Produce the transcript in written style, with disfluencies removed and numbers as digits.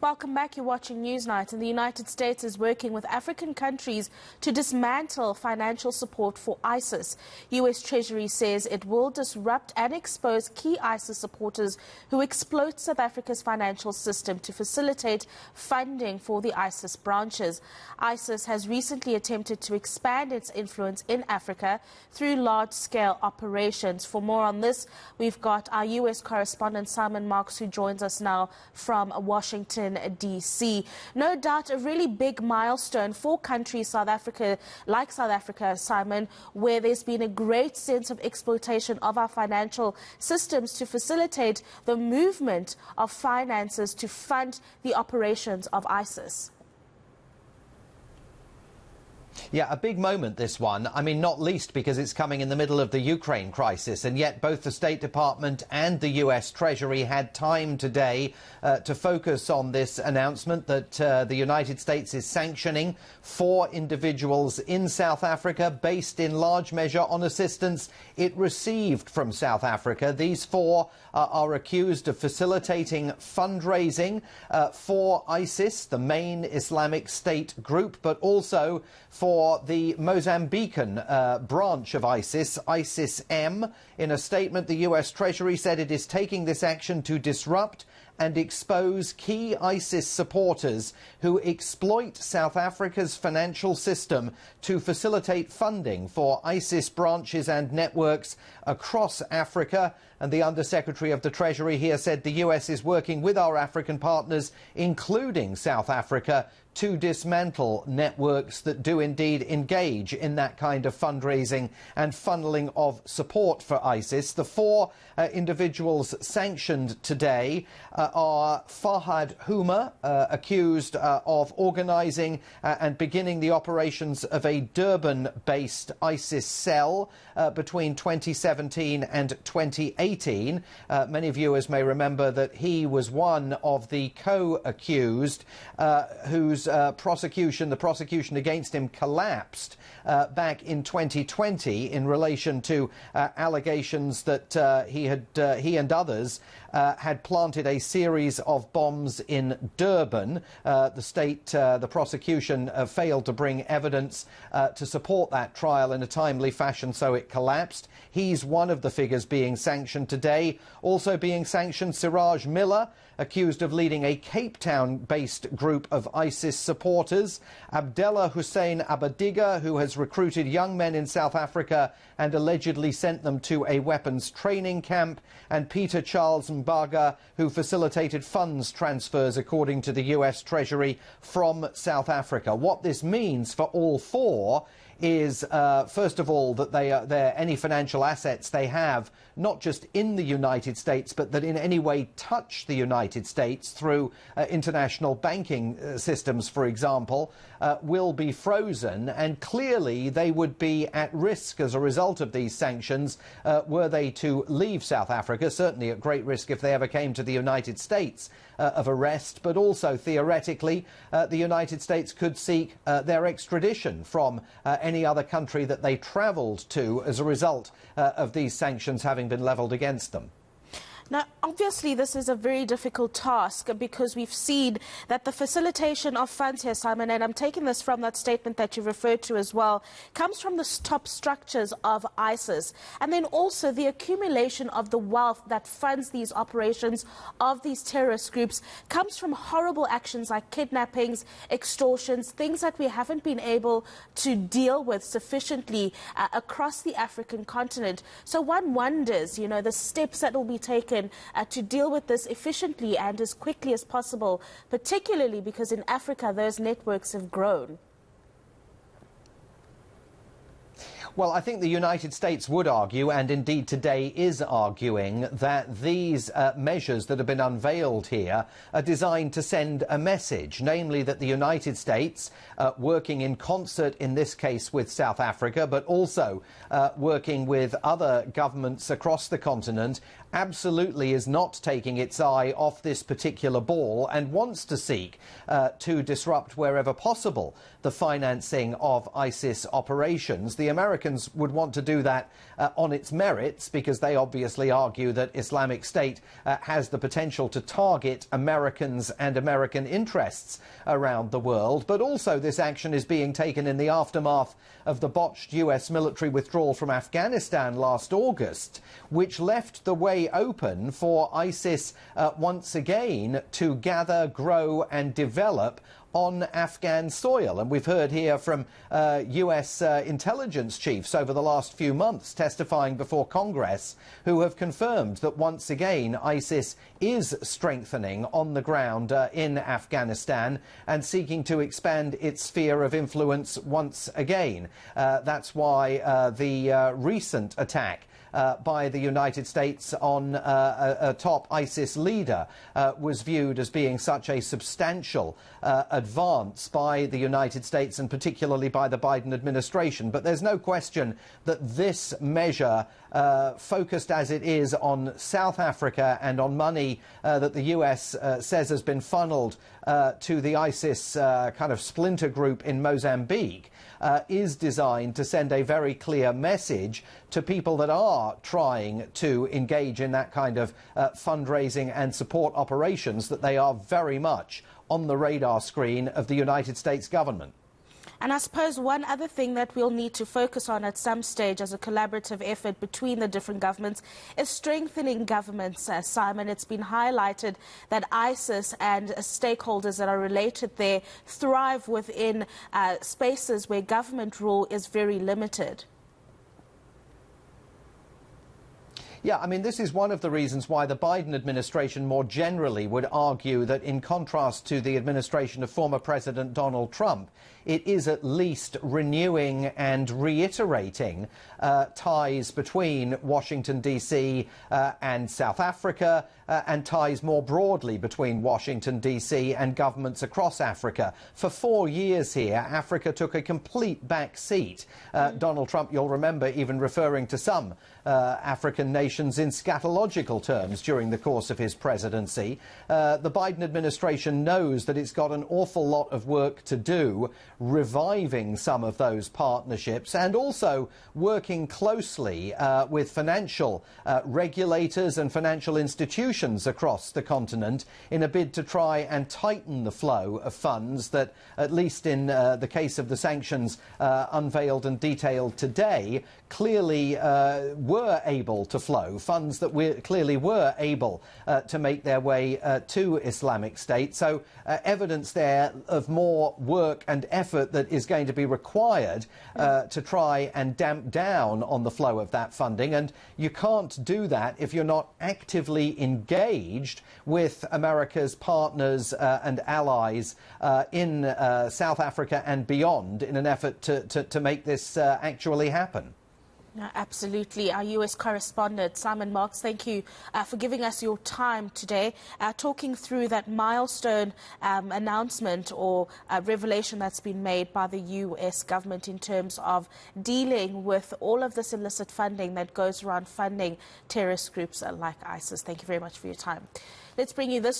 Welcome back. You're watching Newsnight, and the United States is working with African countries to dismantle financial support for ISIS. U.S. Treasury says it will disrupt and expose key ISIS supporters who exploit South Africa's financial system to facilitate funding for the ISIS branches. ISIS has recently attempted to expand its influence in Africa through large-scale operations. For more on this, we've got our U.S. correspondent Simon Marks, who joins us now from Washington, D.C. No doubt a really big milestone for countries like South Africa, Simon, where there's been a great sense of exploitation of our financial systems to facilitate the movement of finances to fund the operations of ISIS. Yeah, a big moment, this one. I mean, not least because it's coming in the middle of the Ukraine crisis, and yet both the State Department and the U.S. Treasury had time today to focus on this announcement that the United States is sanctioning 4 individuals in South Africa based in large measure on assistance it received from South Africa. These 4 are accused of facilitating fundraising for ISIS, the main Islamic State group, but also for the Mozambican branch of ISIS, ISIS-M. In a statement, the U.S. Treasury said it is taking this action to disrupt and expose key ISIS supporters who exploit South Africa's financial system to facilitate funding for ISIS branches and networks across Africa. And the Undersecretary of the Treasury here said the U.S. is working with our African partners, including South Africa, to dismantle networks that do indeed engage in that kind of fundraising and funneling of support for ISIS. The 4 individuals sanctioned today are Fahad Huma, accused of organising and beginning the operations of a Durban-based ISIS cell between 2017 and 2018. Many viewers may remember that he was one of the co-accused whose the prosecution against him collapsed back in 2020 in relation to allegations that he and others had planted a series of bombs in Durban. The prosecution failed to bring evidence to support that trial in a timely fashion, so it collapsed. He's one of the figures being sanctioned today. Also being sanctioned, Siraj Miller, accused of leading a Cape Town-based group of ISIS supporters. Abdullah Hussein Abadiga, who has recruited young men in South Africa and allegedly sent them to a weapons training camp. And Peter Charles Mbaga, who facilitated funds transfers, according to the U.S. Treasury, from South Africa. What this means for all 4 is, first of all, that any financial assets they have, not just in the United States, but that in any way touch the United States through international banking systems, for example, will be frozen. And clearly they would be at risk as a result of these sanctions were they to leave South Africa, certainly at great risk if they ever came to the United States of arrest, but also theoretically the United States could seek their extradition from any other country that they travelled to as a result of these sanctions having been levelled against them. Now, obviously, this is a very difficult task because we've seen that the facilitation of funds here, Simon, and I'm taking this from that statement that you referred to as well, comes from the top structures of ISIS. And then also the accumulation of the wealth that funds these operations of these terrorist groups comes from horrible actions like kidnappings, extortions, things that we haven't been able to deal with sufficiently across the African continent. So one wonders, you know, the steps that will be taken to deal with this efficiently and as quickly as possible, particularly because in Africa those networks have grown. Well, I think the United States would argue, and indeed today is arguing, that these measures that have been unveiled here are designed to send a message, namely that the United States, working in concert in this case with South Africa, but also working with other governments across the continent, absolutely is not taking its eye off this particular ball and wants to seek to disrupt wherever possible the financing of ISIS operations. The Americans would want to do that on its merits, because they obviously argue that Islamic State has the potential to target Americans and American interests around the world. But also this action is being taken in the aftermath of the botched US military withdrawal from Afghanistan last August, which left the way open for ISIS once again to gather, grow and develop on Afghan soil. And we've heard here from US intelligence chiefs over the last few months testifying before Congress, who have confirmed that once again ISIS is strengthening on the ground in Afghanistan and seeking to expand its sphere of influence once again. That's why the recent attack by the United States on a top ISIS leader was viewed as being such a substantial advance by the United States, and particularly by the Biden administration. But there's no question that this measure, focused as it is on South Africa and on money that the US says has been funneled to the ISIS kind of splinter group in Mozambique, is designed to send a very clear message to people that are trying to engage in that kind of fundraising and support operations, that they are very much on the radar screen of the United States government. And I suppose one other thing that we'll need to focus on at some stage as a collaborative effort between the different governments is strengthening governments, Simon. It's been highlighted that ISIS and stakeholders that are related there thrive within spaces where government rule is very limited. Yeah, I mean, this is one of the reasons why the Biden administration more generally would argue that, in contrast to the administration of former President Donald Trump, it is at least renewing and reiterating ties between Washington, D.C. And South Africa, and ties more broadly between Washington, D.C. and governments across Africa. For 4 years here, Africa took a complete back seat. Donald Trump, you'll remember, even referring to some African nations in scatological terms during the course of his presidency. The Biden administration knows that it's got an awful lot of work to do reviving some of those partnerships, and also working closely with financial regulators and financial institutions across the continent in a bid to try and tighten the flow of funds that, at least in the case of the sanctions unveiled and detailed today, clearly were able to flow, funds that clearly were able to make their way to Islamic State. So evidence there of more work and effort that is going to be required to try and damp down on the flow of that funding. And you can't do that if you're not actively engaged with America's partners and allies in South Africa and beyond, in an effort to make this actually happen. No, absolutely. Our US correspondent, Simon Marks, thank you for giving us your time today, talking through that milestone announcement or revelation that's been made by the US government in terms of dealing with all of this illicit funding that goes around funding terrorist groups like ISIS. Thank you very much for your time. Let's bring you this.